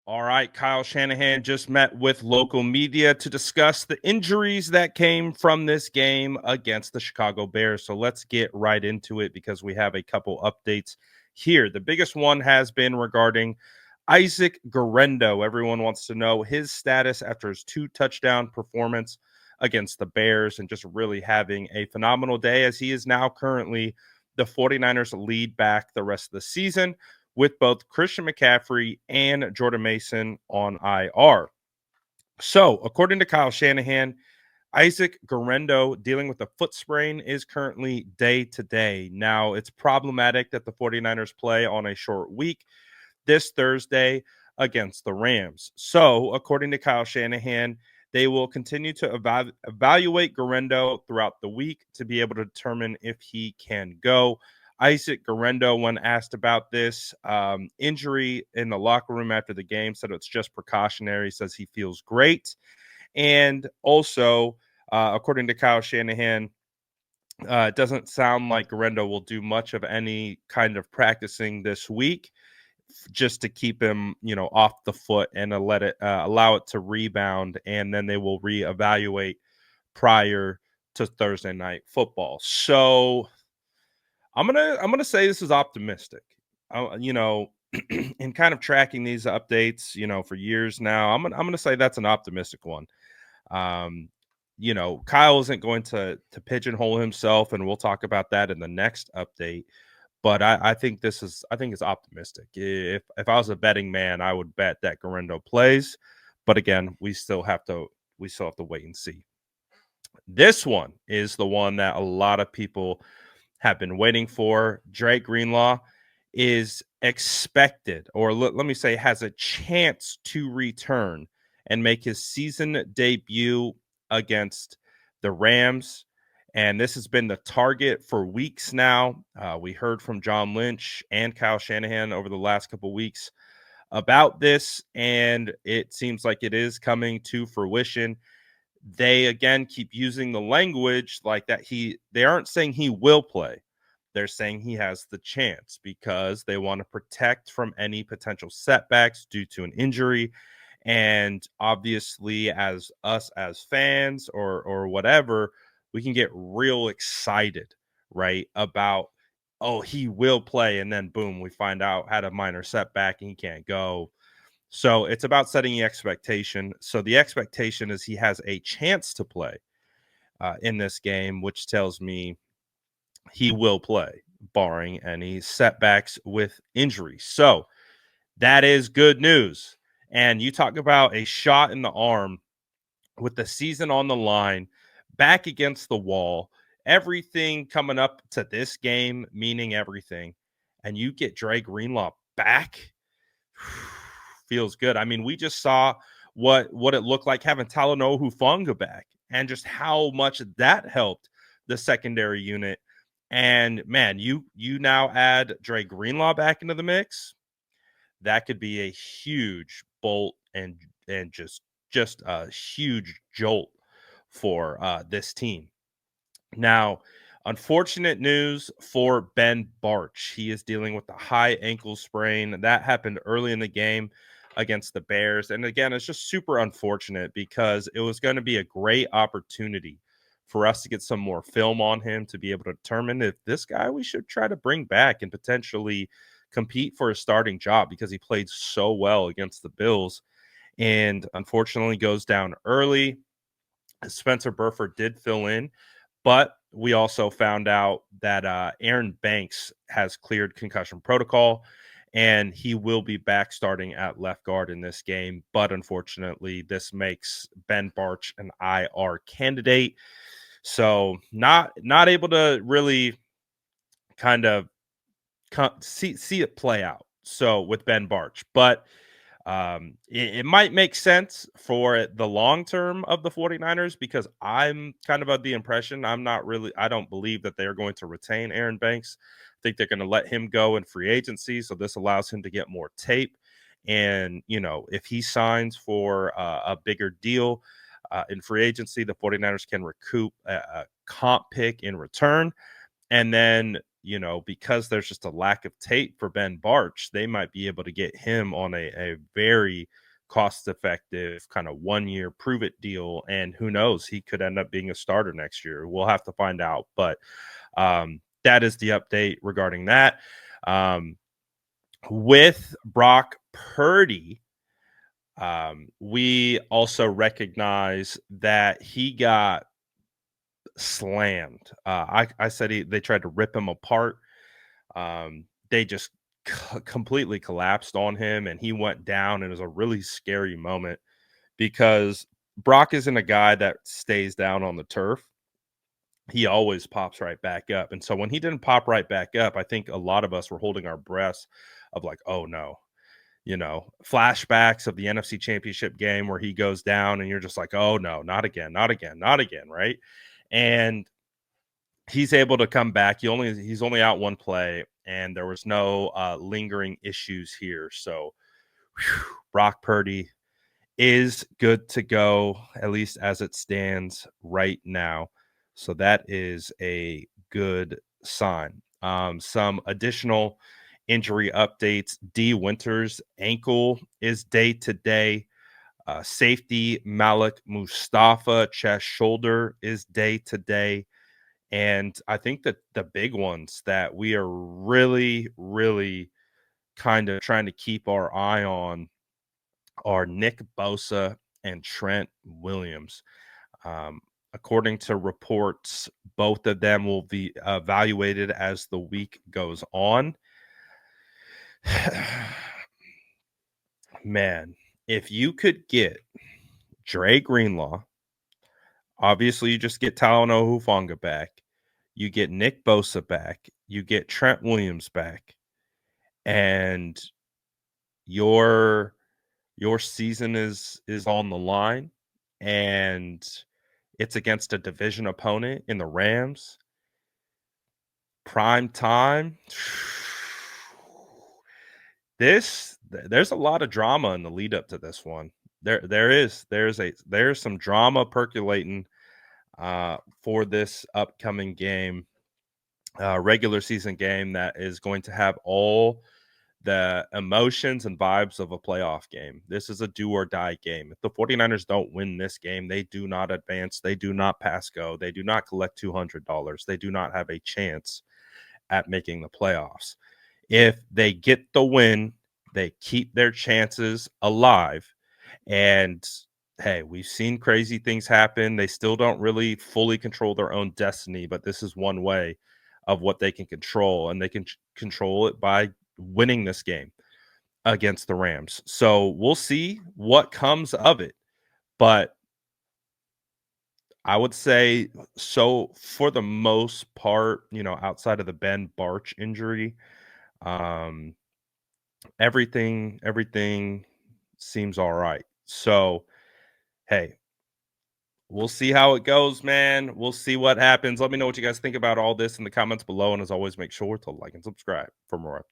All right, Kyle Shanahan just met with local media to discuss the injuries that came from this game against the Chicago Bears. So let's get right into it because we have a couple updates here. The biggest one has been regarding Isaac Guerendo. Everyone wants to know his status after his 2-touchdown performance against the Bears and just really having a phenomenal day as he is now currently the 49ers lead back the rest of the season with both Christian McCaffrey and Jordan Mason on IR. So, according to Kyle Shanahan, Isaac Guerendo dealing with a foot sprain is currently day to day. Now, it's problematic that the 49ers play on a short week this Thursday against the Rams. So, according to Kyle Shanahan, they will continue to evaluate Guerendo throughout the week to be able to determine if he can go. Isaac Guerendo, when asked about this injury in the locker room after the game, said it's just precautionary, says he feels great. And also, according to Kyle Shanahan, it doesn't sound like Guerendo will do much of any kind of practicing this week just to keep him, off the foot and to allow it to rebound, and then they will reevaluate prior to Thursday night football. So I'm gonna say this is optimistic. In kind of tracking these updates, for years now, I'm gonna say that's an optimistic one. Um, Kyle isn't going to pigeonhole himself, and we'll talk about that in the next update. But I think it's optimistic. If I was a betting man, I would bet that Guerendo plays. But again, we still have to wait and see. This one is the one that a lot of people have been waiting for. Drake Greenlaw is expected, or let me say, has a chance to return and make his season debut against the Rams. And this has been the target for weeks now. We heard from John Lynch and Kyle Shanahan over the last couple weeks about this, and it seems like it is coming to fruition. They again keep using the language like that they aren't saying he will play. They're saying he has the chance because they want to protect from any potential setbacks due to an injury. And obviously, as us as fans or whatever, we can get real excited, right? About, oh, he will play, and then boom, we find out had a minor setback and he can't go. So it's about setting the expectation. So the expectation is he has a chance to play in this game, which tells me he will play, barring any setbacks with injury. So that is good news. And you talk about a shot in the arm with the season on the line, back against the wall, everything coming up to this game, meaning everything, and you get Dre Greenlaw back. Feels good. I mean, we just saw what it looked like having Talanoa Hufanga back and just how much that helped the secondary unit. And man, you now add Dre Greenlaw back into the mix. That could be a huge bolt and just a huge jolt for this team. Now, unfortunate news for Ben Barch. He is dealing with a high ankle sprain. That happened early in the game against the Bears. And again, it's just super unfortunate because it was going to be a great opportunity for us to get some more film on him to be able to determine if this guy we should try to bring back and potentially compete for a starting job because he played so well against the Bills and unfortunately goes down early. Spencer Burford did fill in, but we also found out that Aaron Banks has cleared concussion protocol, and he will be back starting at left guard in this game. But unfortunately, this makes Ben Barch an IR candidate. So not able to really kind of see it play out. So with Ben Barch, but it might make sense for the long term of the 49ers because I'm kind of the impression I don't believe that they're going to retain Aaron Banks. I think they're going to let him go in free agency. So this allows him to get more tape. And, if he signs for a bigger deal in free agency, the 49ers can recoup a comp pick in return. And then, because there's just a lack of tape for Ben Barch, they might be able to get him on a very cost effective kind of 1 year prove it deal. And who knows, he could end up being a starter next year. We'll have to find out. But that is the update regarding that. With Brock Purdy, we also recognize that he got slammed. I said they tried to rip him apart. They just completely collapsed on him, and he went down. And it was a really scary moment because Brock isn't a guy that stays down on the turf. He always pops right back up. And so when he didn't pop right back up, I think a lot of us were holding our breaths of like, oh no, flashbacks of the NFC Championship game where he goes down and you're just like, oh no, not again, not again, not again, right? And he's able to come back. He's only out one play, and there was no lingering issues here. So Brock Purdy is good to go, at least as it stands right now. So that is a good sign. Some additional injury updates. D. Winters' ankle is day to day. Safety Malik Mustafa chest shoulder is day to day. And I think that the big ones that we are really, really kind of trying to keep our eye on are Nick Bosa and Trent Williams. According to reports, both of them will be evaluated as the week goes on. Man, if you could get Dre Greenlaw, obviously you just get Talanoa Hufanga back. You get Nick Bosa back. You get Trent Williams back. And your season is on the line, and it's against a division opponent in the Rams. Prime time. There's a lot of drama in the lead up to this one. There's some drama percolating for this upcoming game, regular season game that is going to have all the emotions and vibes of a playoff game. This is a do or die game. If the 49ers don't win this game, they do not advance. They do not pass go. They do not collect $200. They do not have a chance at making the playoffs. If they get the win, they keep their chances alive. And hey, we've seen crazy things happen. They still don't really fully control their own destiny, but this is one way of what they can control, and they can control it by winning this game against the Rams. So we'll see what comes of it. But I would say, so for the most part, outside of the Ben Barch injury, everything seems all right. So, hey, we'll see how it goes, man. We'll see what happens. Let me know what you guys think about all this in the comments below. And as always, make sure to like and subscribe for more updates.